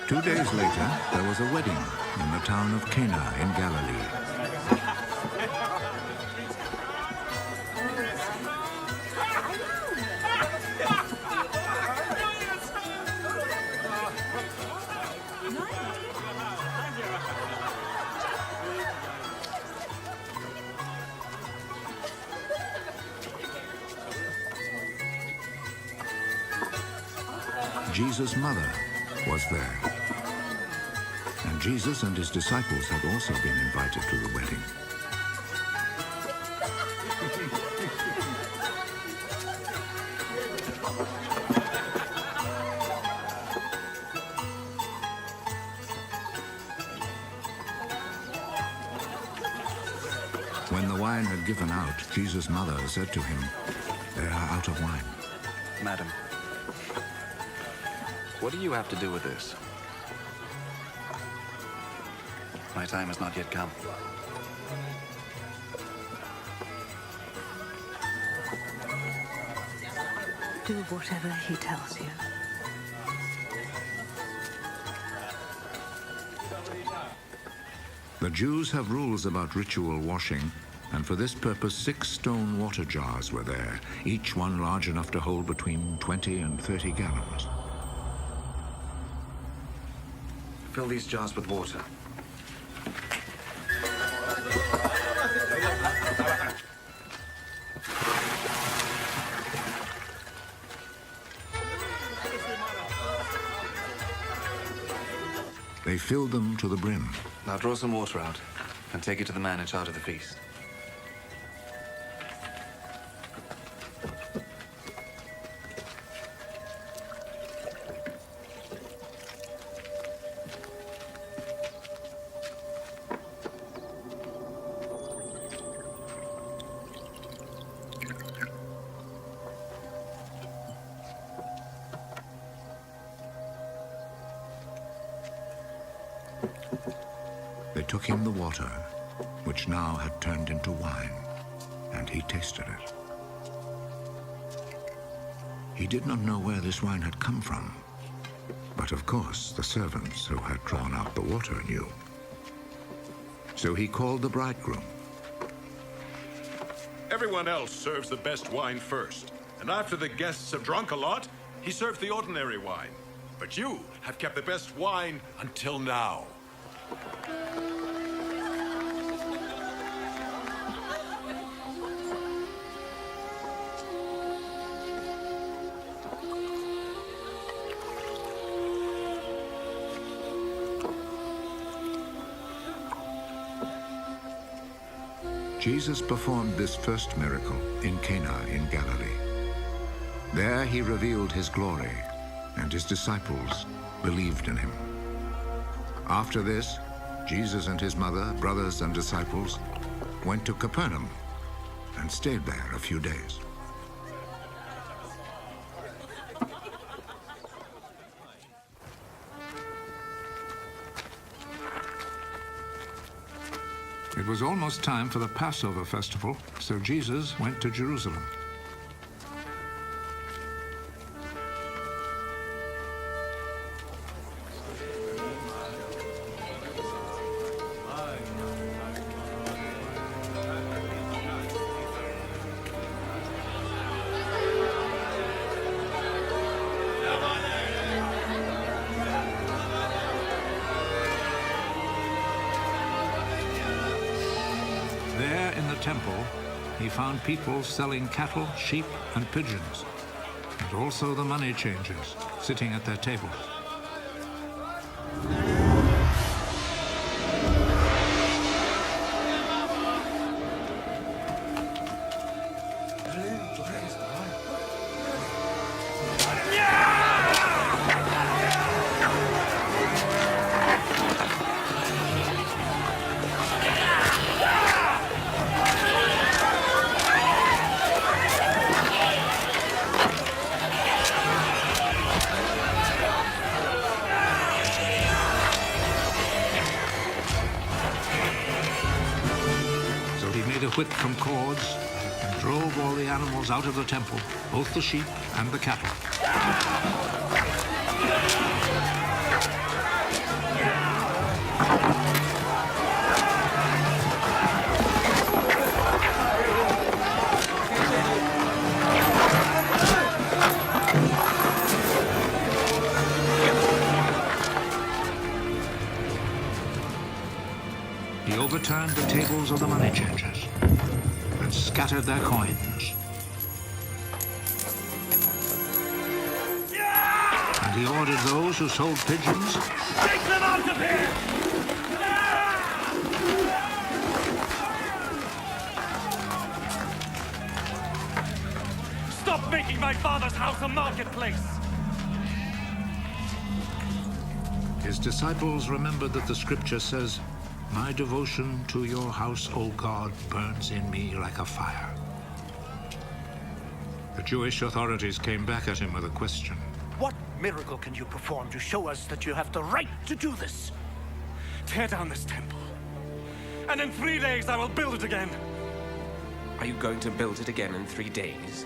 2 days later, there was a wedding in the town of Cana in Galilee. Jesus' mother was there. And Jesus and his disciples had also been invited to the wedding. When the wine had given out, Jesus' mother said to him, "They are out of wine." Madam, what do you have to do with this? My time has not yet come. Do whatever he tells you. The Jews have rules about ritual washing, and for this purpose 6 stone water jars were there, each one large enough to hold between 20 and 30 gallons. Fill these jars with water. They filled them to the brim. Now draw some water out and take it to the man in charge of the feast. They took him the water, which now had turned into wine, and he tasted it. He did not know where this wine had come from, but of course the servants who had drawn out the water knew. So he called the bridegroom. Everyone else serves the best wine first, and after the guests have drunk a lot, he serves the ordinary wine. But you have kept the best wine until now. Jesus performed this first miracle in Cana in Galilee. There he revealed his glory, and his disciples believed in him. After this, Jesus and his mother, brothers, and disciples went to Capernaum and stayed there a few days. It was almost time for the Passover festival, so Jesus went to Jerusalem. There in the temple, he found people selling cattle, sheep, and pigeons, and also the money changers sitting at their tables. A whip from cords and drove all the animals out of the temple, both the sheep and the cattle. He overturned the tables of the money changers and scattered their coins. And he ordered those who sold pigeons, Take them out of here! Stop making my father's house a marketplace! his disciples remembered that the scripture says, "My devotion to your house, O God, burns in me like a fire." The Jewish authorities came back at him with a question. What miracle can you perform to show us that you have the right to do this? Tear down this temple, and in 3 days I will build it again. Are you going to build it again in 3 days?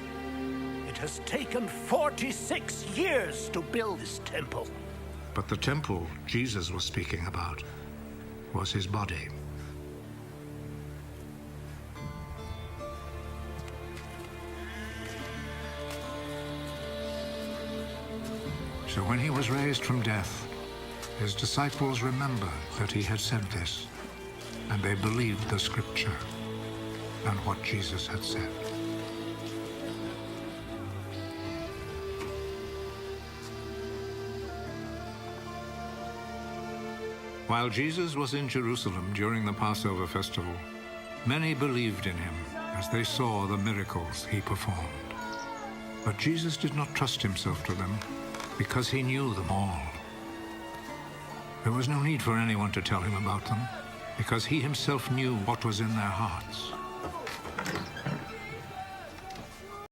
It has taken 46 years to build this temple. But the temple Jesus was speaking about was his body. So when he was raised from death, his disciples remembered that he had said this, and they believed the scripture and what Jesus had said. While Jesus was in Jerusalem during the Passover festival, many believed in him as they saw the miracles he performed. But Jesus did not trust himself to them because he knew them all. There was no need for anyone to tell him about them because he himself knew what was in their hearts.